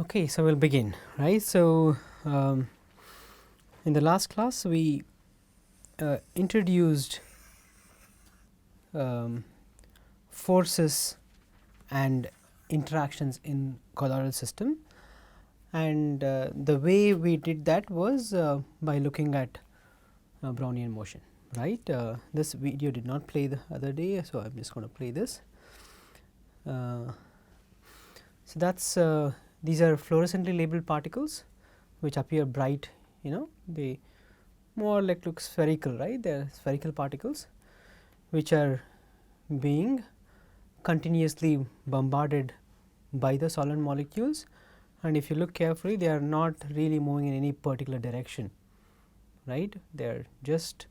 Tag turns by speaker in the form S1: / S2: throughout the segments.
S1: Okay, so we'll begin, right. So, in the last class we introduced forces and interactions in colloidal system, and the way we did that was by looking at Brownian motion, right. This video did not play the other day, so I am just going to play this. So, that is these are fluorescently labeled particles which appear bright, they more like look spherical, right. They are spherical particles which are being continuously bombarded by the solid molecules, and if you look carefully they are not really moving in any particular direction, right. They are just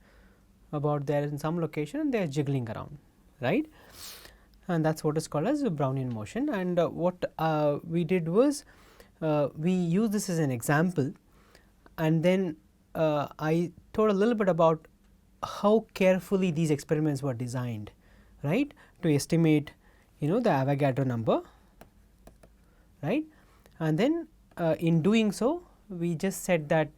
S1: about there in some location and they are jiggling around, right. And that is what is called as Brownian motion. And what we did was we used this as an example, and then I told a little bit about how carefully these experiments were designed, right, to estimate the Avogadro number, right. And then in doing so we just said that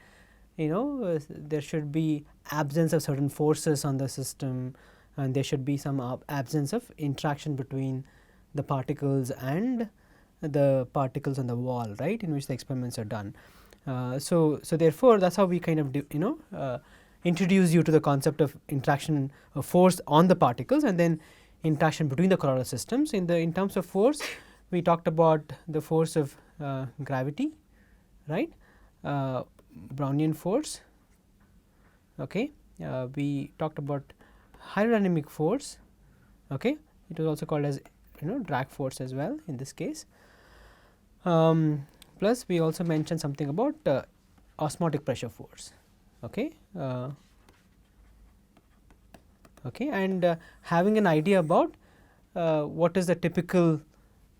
S1: there should be absence of certain forces on the system, and there should be some absence of interaction between the particles and the particles on the wall, right, in which the experiments are done. So therefore, that is how we kind of introduce you to the concept of interaction of force on the particles and then interaction between the colloidal systems. In terms of force, we talked about the force of gravity, right, Brownian force. Okay. We talked about hydrodynamic force. Okay. It was also called as drag force as well in this case. Plus we also mentioned something about osmotic pressure force. Okay. Okay. And having an idea about what is the typical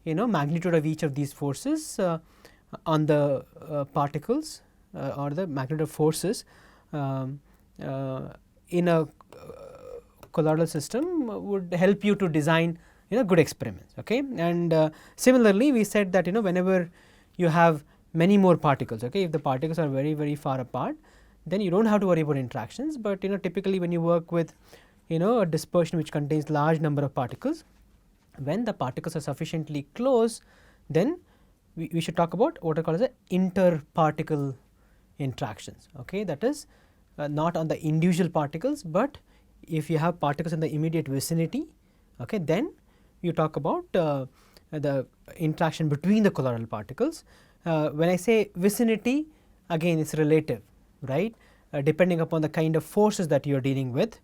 S1: magnitude of each of these forces on the particles or the magnitude of forces in a colloidal system would help you to design good experiments. Okay. And similarly we said that whenever you have many more particles, okay, if the particles are very far apart, then you do not have to worry about interactions, but typically when you work with a dispersion which contains large number of particles, when the particles are sufficiently close, then we should talk about what are called as interparticle interactions. Okay. That is not on the individual particles, but if you have particles in the immediate vicinity, okay, then you talk about the interaction between the colloidal particles. When I say vicinity, again it is relative, right, depending upon the kind of forces that you are dealing with.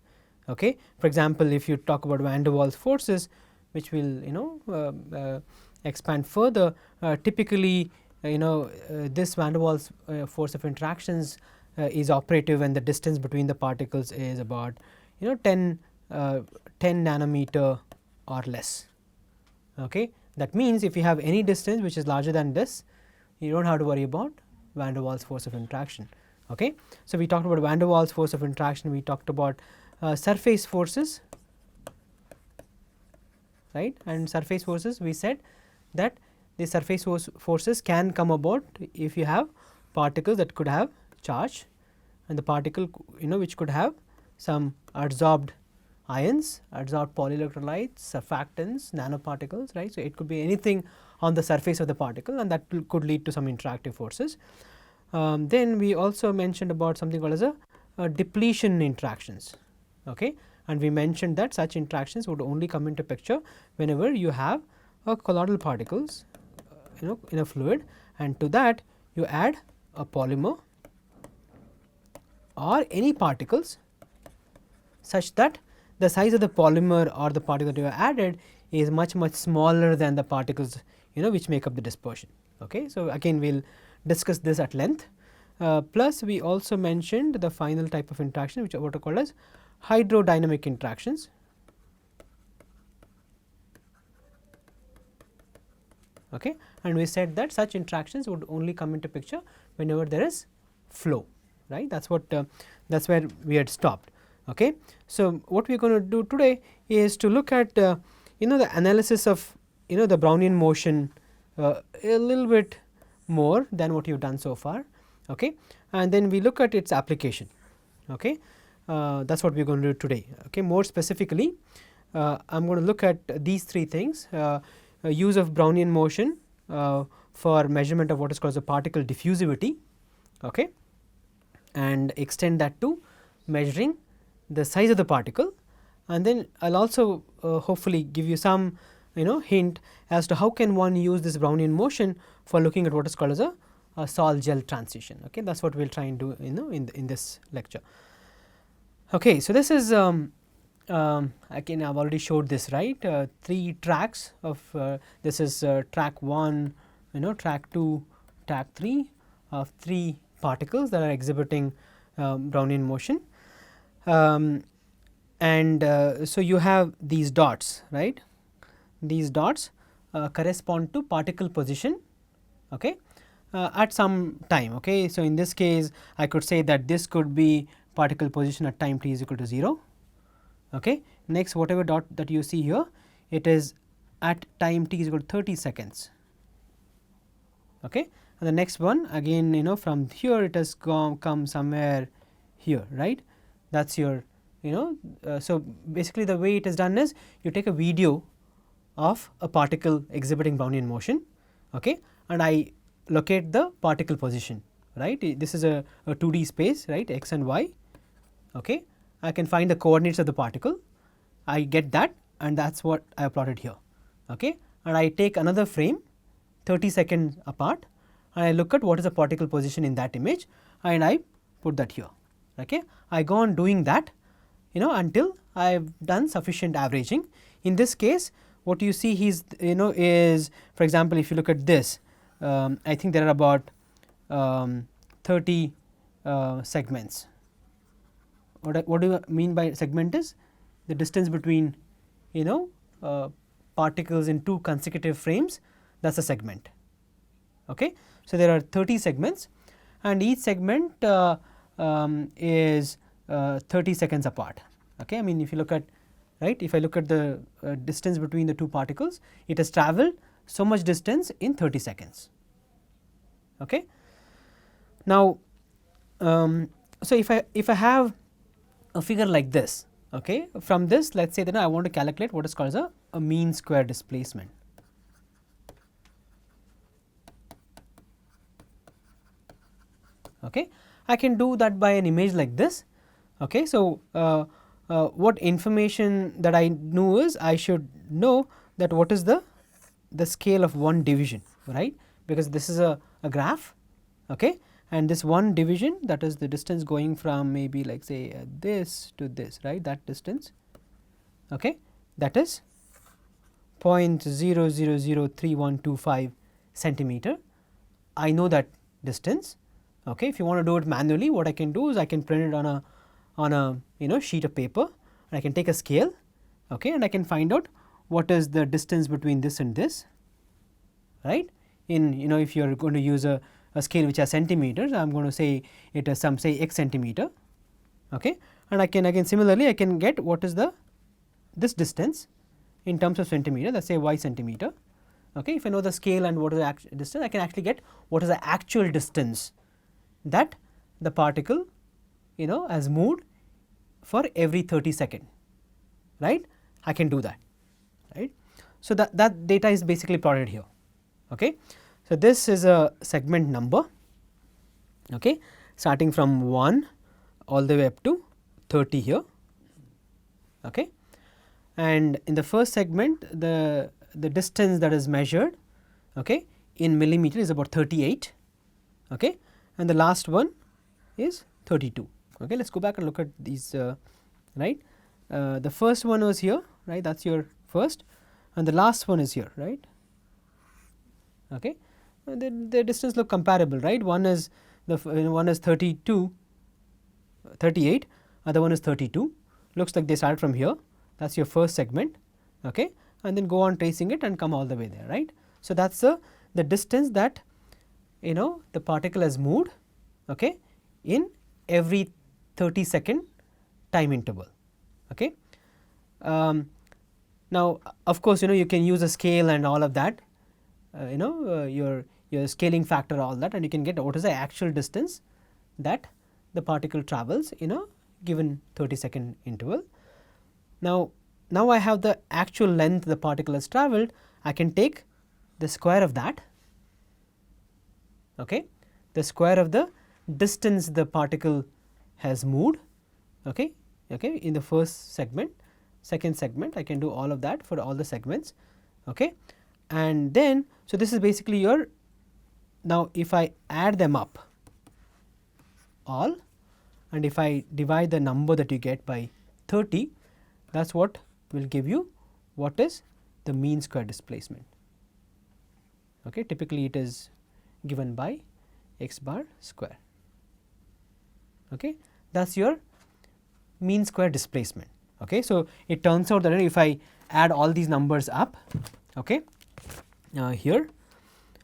S1: Okay. For example, if you talk about van der Waals forces, which will expand further, typically this van der Waals force of interactions is operative when the distance between the particles is about 10 nanometer or less. Okay. That means if you have any distance which is larger than this, you do not have to worry about van der Waals force of interaction. Okay. So we talked about van der Waals force of interaction, we talked about surface forces, right, and surface forces we said that the surface forces can come about if you have particles that could have charge, and the particle which could have some adsorbed ions, adsorbed polyelectrolytes, surfactants, nanoparticles, right. So it could be anything on the surface of the particle, and that could lead to some interactive forces. Then we also mentioned about something called as a depletion interactions. Okay. And we mentioned that such interactions would only come into picture whenever you have colloidal particles in a fluid, and to that you add a polymer or any particles such that the size of the polymer or the particle that you have added is much smaller than the particles which make up the dispersion. Okay. So again we will discuss this at length. Plus we also mentioned the final type of interaction which are what are called as hydrodynamic interactions. Okay. And we said that such interactions would only come into picture whenever there is flow, right. That is what that is where we had stopped. Okay. So what we are going to do today is to look at the analysis of the Brownian motion a little bit more than what you have done so far, okay. And then we look at its application. Okay. That is what we are going to do today. Okay. More specifically, I am going to look at these three things: use of Brownian motion for measurement of what is called the particle diffusivity, okay, and extend that to measuring the size of the particle. And then I will also hopefully give you some hint as to how can one use this Brownian motion for looking at what is called as a sol gel transition. Okay. That is what we will try and do in this lecture. Okay. So, this is again I have already showed this, right, 3 tracks of this is track 1, track 2, track 3 of 3 particles that are exhibiting Brownian motion. And so, you have these dots, right. These dots correspond to particle position, okay, at some time. Okay. So, in this case I could say that this could be particle position at time t is equal to 0. Okay. Next, whatever dot that you see here, it is at time t is equal to 30 seconds. Okay. And the next one again from here it has come somewhere here, right. That is your so basically the way it is done is you take a video of a particle exhibiting Brownian motion, okay, and I locate the particle position, right. This is a 2D space, right, x and y, okay. I can find the coordinates of the particle, I get that, and that is what I have plotted here, okay. And I take another frame 30 seconds apart and I look at what is the particle position in that image and I put that here, okay. I go on doing that until I have done sufficient averaging. In this case what you see is is, for example, if you look at this, I think there are about 30 segments. What do you mean by segment is the distance between particles in 2 consecutive frames, that is a segment. Okay. So, there are 30 segments and each segment is 30 seconds apart. Okay. I mean, if you look at, right, if I look at the distance between the 2 particles, it has travelled so much distance in 30 seconds. Okay. Now, so if I have a figure like this, okay, from this let us say that I want to calculate what is called as a mean square displacement. Okay. I can do that by an image like this. Okay. So, what information that I know is I should know that what is the scale of one division, right, because this is a graph, okay, and this one division, that is the distance going from maybe like say this to this, right, that distance, okay, that is 0.000325 centimeter. I know that distance. Okay. If you want to do it manually, what I can do is I can print it on a sheet of paper and I can take a scale, okay, and I can find out what is the distance between this and this, right. In if you are going to use a scale which has centimeters, I am going to say it is some say x centimeter, okay, and I can again similarly I can get what is this distance in terms of centimeter, let us say y centimeter. Okay. If I know the scale and what is the actual distance, I can actually get what is the actual distance that the particle has moved for every 30 seconds, right. I can do that, right. So, that data is basically plotted here. Okay. So, this is a segment number, okay, starting from 1 all the way up to 30 here, okay. And in the first segment the distance that is measured, okay, in millimeter is about 38, okay, and the last one is 32. Okay. Let us go back and look at these, right. The first one was here, right, that is your first, and the last one is here, right. Okay. The distance look comparable, right. One is one is 38, other one is 32, looks like they start from here, that is your first segment, okay, and then go on tracing it and come all the way there, right. So, that is the distance that the particle has moved, okay, in every 30-second time interval. Okay. Now, of course, you can use a scale and all of that, your scaling factor, all that, and you can get what is the actual distance that the particle travels in a given 30-second interval. Now I have the actual length the particle has traveled. I can take the square of that, okay, the square of the distance the particle has moved, okay, in the first segment, second segment, I can do all of that for all the segments, okay. And then, so this is basically your, now if I add them up all and if I divide the number that you get by 30, that is what will give you what is the mean square displacement. Okay. Typically, it is given by x bar square. Okay. That is your mean square displacement. Okay. So, it turns out that if I add all these numbers up, okay, here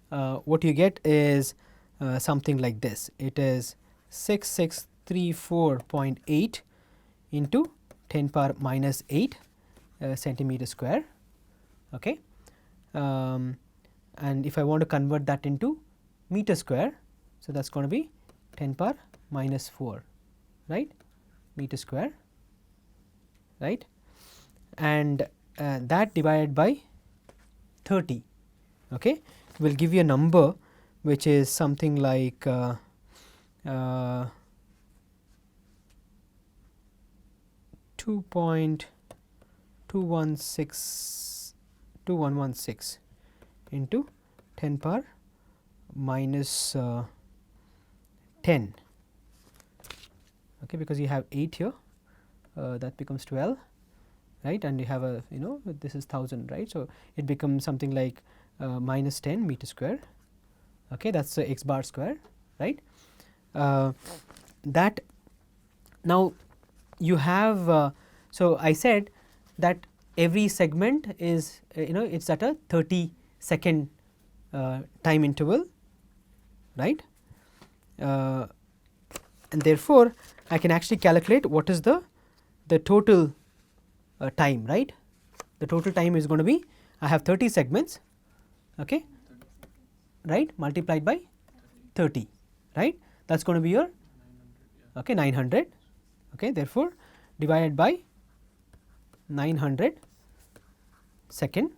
S1: what you get is something like this. It is 6634.8 into 10 power minus 8 centimeter square. Okay. And if I want to convert that into meter square, so that is going to be 10 power minus 4, right, meter square, right, and that divided by 30, okay, will give you a number which is something like 2.2116 into 10 power minus 10, okay, because you have 8 here, that becomes 12, right, and you have a, you know, this is 1000, right. So, it becomes something like minus 10 meter square, okay, that is x bar square, right. That now you have, so I said that every segment is, you know, it is at a 30-second time interval, right, and therefore, I can actually calculate what is the total time, right. The total time is going to be, I have 30 segments, okay, right, multiplied by 30, right, that is going to be your 900, okay, therefore, divided by 900 second,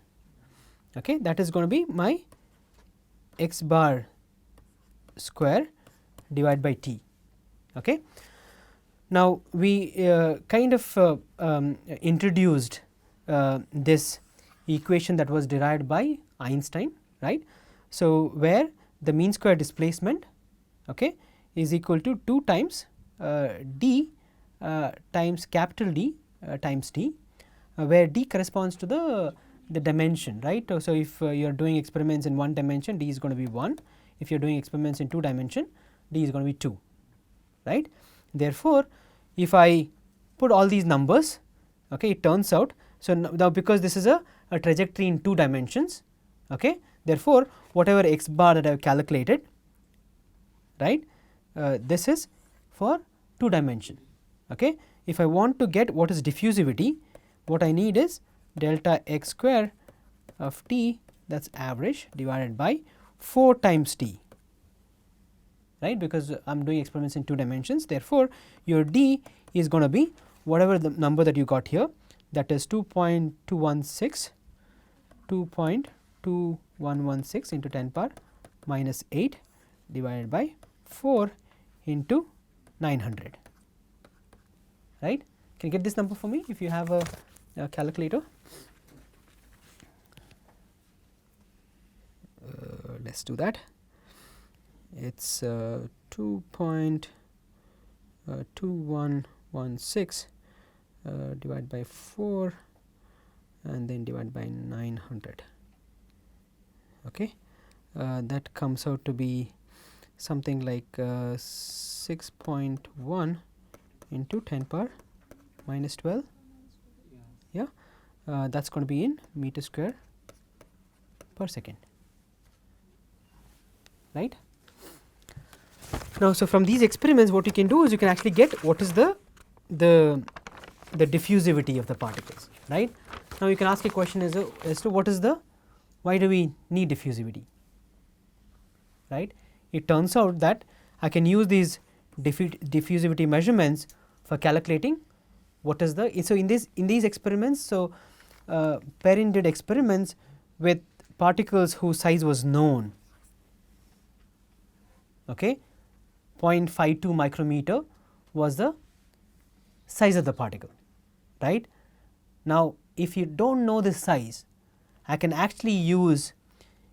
S1: okay, that is going to be my x bar square divided by t. Okay. Now, we kind of introduced this equation that was derived by Einstein, right. So, where the mean square displacement, okay, is equal to 2 times d times capital D times t, where d corresponds to the dimension, right. So, if you are doing experiments in 1 dimension, d is going to be 1. If you are doing experiments in 2 dimension, d is going to be 2, right. Therefore, if I put all these numbers, okay, it turns out, so now because this is a trajectory in 2 dimensions, okay, therefore, whatever x bar that I have calculated, right, this is for 2 dimension. Okay. If I want to get what is diffusivity, what I need is delta x square of t, that is average, divided by 4 times t, right, because I am doing experiments in 2 dimensions. Therefore, your d is going to be whatever the number that you got here, that is 2.2116 into 10 power minus 8 divided by 4 into 900, right. Can you get this number for me if you have a calculator? Let us do that. It is 2.2116 divided by 4 and then divided by 900. Okay. That comes out to be something like 6.1 into 10 power minus 12, yeah, that is going to be in meter square per second, right. Now, so from these experiments, what you can do is you can actually get what is the diffusivity of the particles, right. Now, you can ask a question as to what is the, why do we need diffusivity? right. It turns out that I can use these diffusivity measurements for calculating what is the. So, in these experiments, so Perrin did experiments with particles whose size was known, okay. 0.52 micrometer was the size of the particle, right. Now, if you do not know this size, I can actually use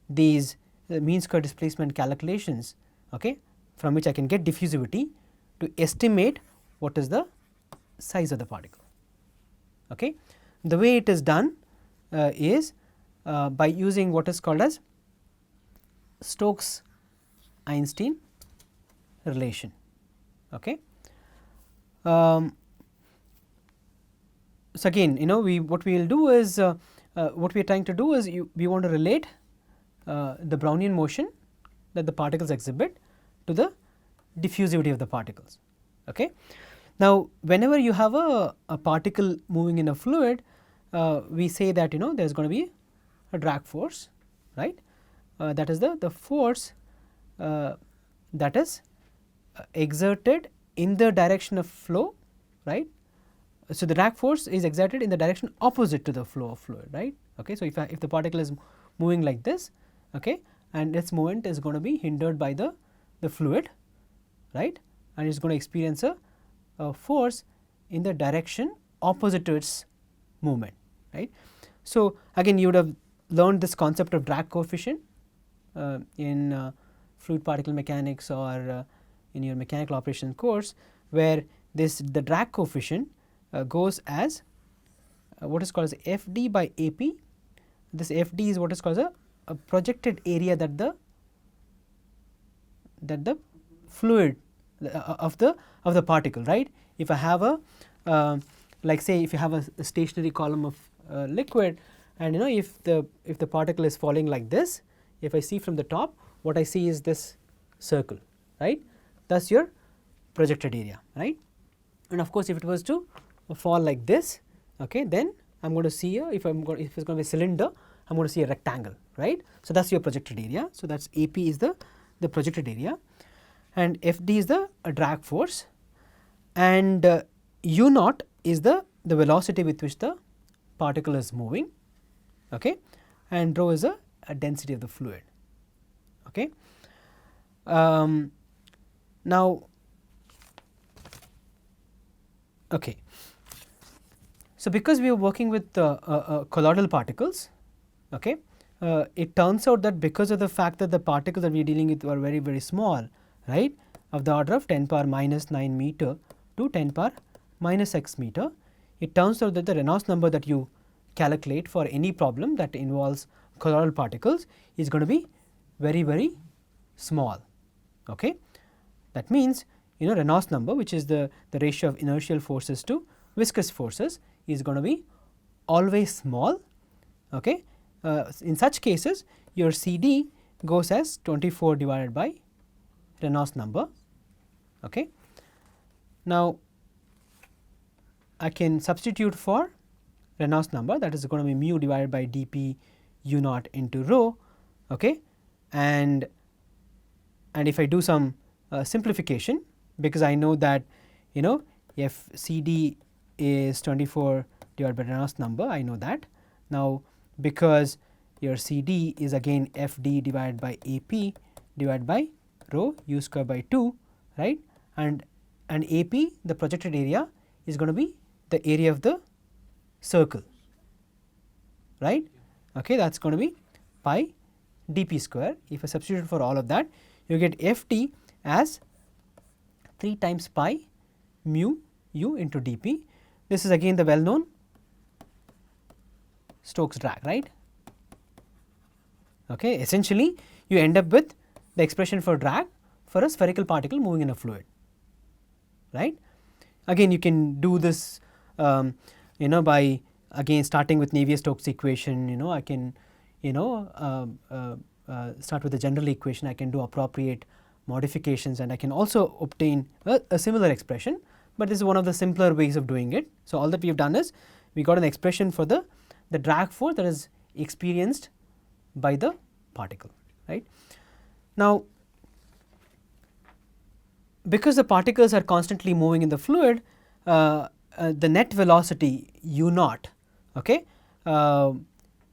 S1: these mean square displacement calculations, okay, from which I can get diffusivity to estimate what is the size of the particle. Okay. The way it is done is by using what is called as Stokes-Einstein relation. Okay. So, again what we will do is what we are trying to do is we want to relate the Brownian motion that the particles exhibit to the diffusivity of the particles. Okay. Now, whenever you have a particle moving in a fluid, we say that there is going to be a drag force, right. That is the force that is exerted in the direction of flow, right. So, the drag force is exerted in the direction opposite to the flow of fluid, right. Okay. So, if the particle is moving like this, okay, and its movement is going to be hindered by the fluid, right, and it is going to experience a force in the direction opposite to its movement, right. So, again you would have learned this concept of drag coefficient in fluid particle mechanics or in your mechanical operation course, where the drag coefficient goes as what is called as F d by A p. This F d is what is called as a projected area that the fluid of the particle, right. If I have a like say if you have a stationary column of liquid, and if the particle is falling like this, if I see from the top, what I see is this circle, right. That is your projected area, right. And of course, if it was to fall like this, okay, then I am going to see if it's going to be a cylinder, I am going to see a rectangle, right. So, that is your projected area. So, that is A p is the projected area, and F d is the drag force, and u naught is the velocity with which the particle is moving, okay, and rho is a density of the fluid. Okay. Now, okay. So, because we are working with colloidal particles, okay, it turns out that because of the fact that the particles that we are dealing with are very, very small, right, of the order of 10 power minus 9 meter to 10 power minus x meter, it turns out that the Reynolds number that you calculate for any problem that involves colloidal particles is going to be very, very small. Okay. That means Reynolds number, which is the ratio of inertial forces to viscous forces, is going to be always small. Okay. In such cases, your C d goes as 24 divided by Reynolds number. Okay. Now, I can substitute for Reynolds number, that is going to be mu divided by dp u naught into rho, okay. And if I do some simplification, because I know that if C d is 24 divided by Reynolds number, I know that. Now, because your C d is again F d divided by A p divided by rho u square by 2, right, and A p, the projected area, is going to be the area of the circle, right. Okay, that is going to be pi dp square. If I substitute for all of that, you get F t as 3 times pi mu u into dp. This is again the well known Stokes drag, right. Okay. Essentially, you end up with the expression for drag for a spherical particle moving in a fluid, right. Again, you can do this by again starting with Navier-Stokes equation. I can start with the general equation, I can do appropriate modifications, and I can also obtain a similar expression, but this is one of the simpler ways of doing it. So, all that we have done is we got an expression for the drag force that is experienced by the particle, right. Now, because the particles are constantly moving in the fluid, the net velocity u naught, okay,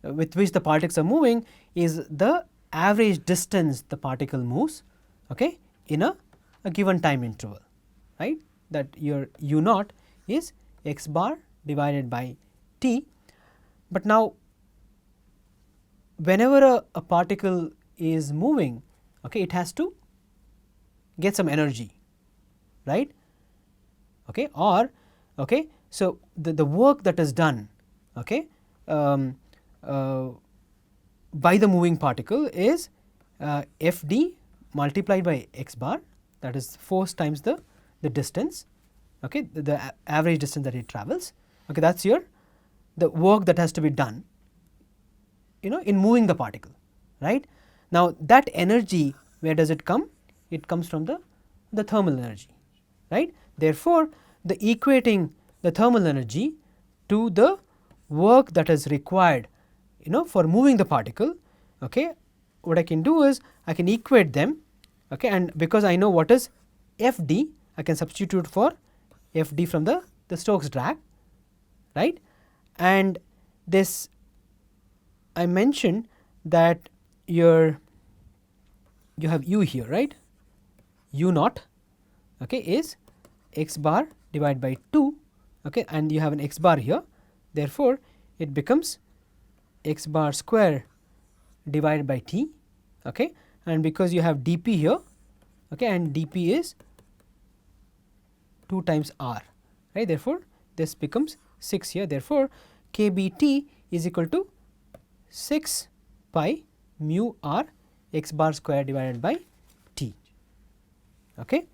S1: with which the particles are moving is the average distance the particle moves, okay, in a given time interval, right, that your u naught is x bar divided by t. But now whenever a particle is moving, okay, it has to get some energy, right, okay, or okay, so the work that is done, okay, by the moving particle is f d multiplied by x bar, that is force times the distance, okay, the average distance that it travels, okay, that is your the work that has to be done, you know, in moving the particle, right. Now that energy, where does it come? It comes from the thermal energy, right. Therefore, the equating the thermal energy to the work that is required, you know, for moving the particle, okay, what I can do is I can equate them, okay, and because I know what is F d, I can substitute for F d from the Stokes drag, right, and this I mentioned that you have u here, right, u naught, okay, is x bar divided by 2, okay, and you have an x bar here, therefore, it becomes x bar square divided by t, okay, and because you have dp here, okay, and dp is 2 times r, right, therefore, this becomes 6 here, therefore, kBt is equal to 6 pi mu r x bar square divided by t, okay.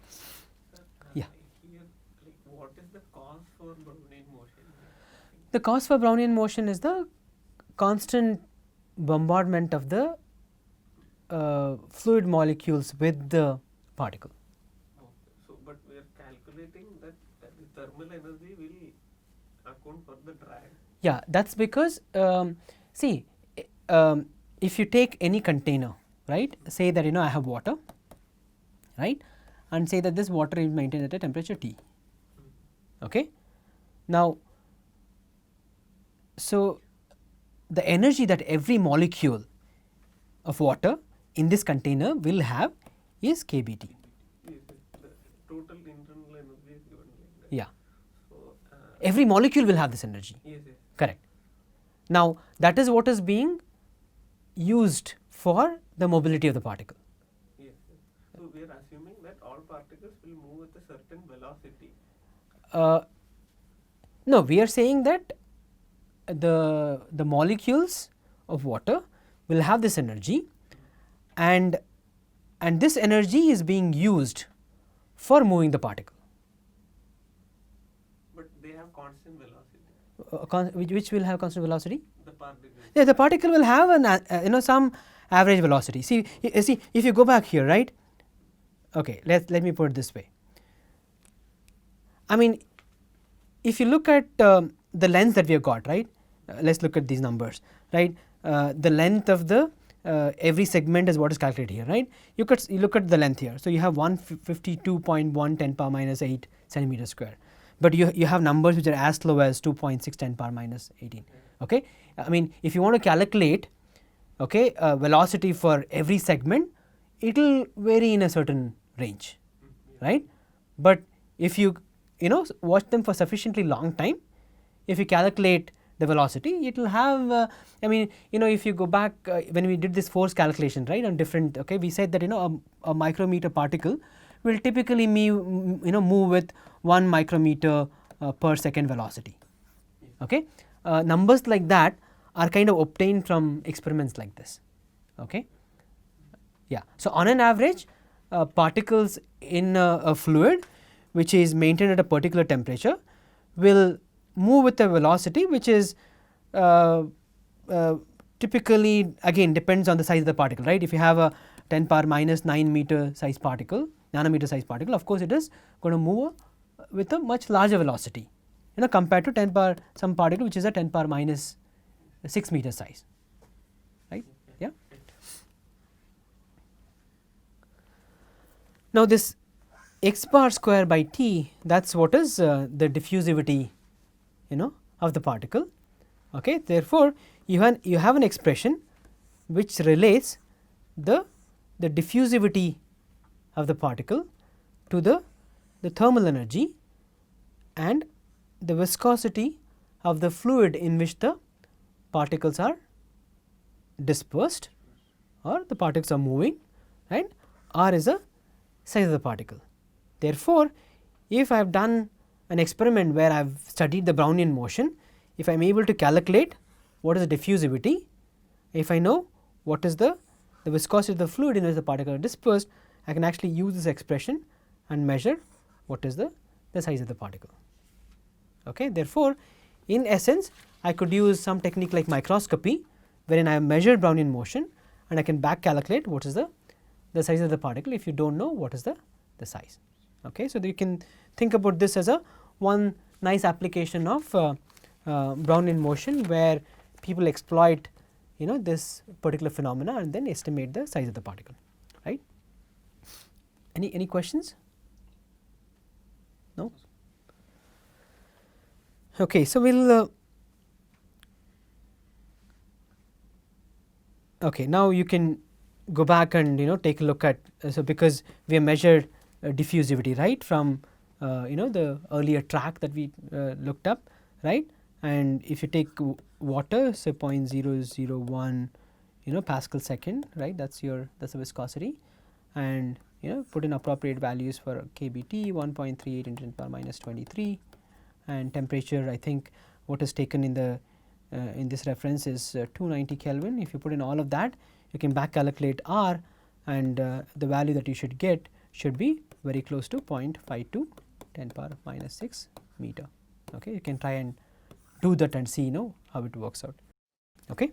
S1: Yeah.
S2: Here, like, what is the cause for Brownian motion?
S1: The cause for Brownian motion is the constant bombardment of the fluid molecules with the particle.
S2: Okay. So, but we are calculating that the thermal energy will account for the drag.
S1: Yeah, that is because see, if you take any container, right, say that, you know, I have water, right, and say that this water is maintained at a temperature T, okay. Now, so the energy that every molecule of water in this container will have is kBt.
S2: Yes, the total internal energy is given like that.
S1: Yeah,
S2: So,
S1: every molecule will have this energy.
S2: yes, yes.
S1: Correct. Now, that is what is being used for the mobility of the particle.
S2: Yes, yes. So, we are assuming that all particles will move with a certain velocity.
S1: No, we are saying that the molecules of water will have this energy, and this energy is being used for moving the particle.
S2: But they have constant velocity.
S1: Which will have constant velocity?
S2: The particles.
S1: Yeah, the particle will have an you know, some average velocity. See, if you go back here, right? Okay, let me put it this way. I mean, if you look at the length that we have got, right? Let's look at these numbers, right? The length of the every segment is what is calculated here, right? You look at the length here. So, you have 152.1 10 power minus 8 centimeter square, but you have numbers which are as low as 2.6 10 power minus 18. Okay, I mean, if you want to calculate, okay, velocity for every segment, it will vary in a certain range, right? But if you know, watch them for sufficiently long time, if you calculate the velocity, it will have I mean, you know, if you go back when we did this force calculation, right, on different, okay, we said that, you know, a micrometer particle will typically move with 1 micrometer per second velocity, okay. Numbers like that are kind of obtained from experiments like this, okay. Yeah, so on an average, particles in a fluid which is maintained at a particular temperature will move with a velocity which is typically, again, depends on the size of the particle, right. If you have a 10 power minus 9 meter size particle, nanometer size particle, of course, it is going to move with a much larger velocity, you know, compared to 10 power some particle which is a 10 power minus 6 meter size, right. Yeah. Now, this x bar square by T, that is what is the diffusivity of the particle. Okay. Therefore, you have an expression which relates the diffusivity of the particle to the thermal energy and the viscosity of the fluid in which the particles are dispersed or the particles are moving, and r is the size of the particle. Therefore, if I have done an experiment where I have studied the Brownian motion, if I am able to calculate what is the diffusivity, if I know what is the viscosity of the fluid in which the particles are dispersed, I can actually use this expression and measure what is the size of the particle. Okay. Therefore, in essence I could use some technique like microscopy, wherein I have measured Brownian motion and I can back calculate what is the size of the particle if you do not know what is the size. Okay. So, you can think about this as a one nice application of Brownian motion, where people exploit this particular phenomena and then estimate the size of the particle, right. Any questions? No? Okay. So, we will okay, now you can go back and take a look at, so because we have measured diffusivity, right, from the earlier track that we looked up, right, and if you take water, say 0.001 Pascal second, right, that is the viscosity, and put in appropriate values for kBT 1.38 into 10 power minus 23, and temperature, I think what is taken in the in this reference is 290 Kelvin. If you put in all of that, you can back calculate R, and the value that you should get should be very close to 0.52 10 power minus 6 meter. Okay. You can try and do that and see how it works out. Okay.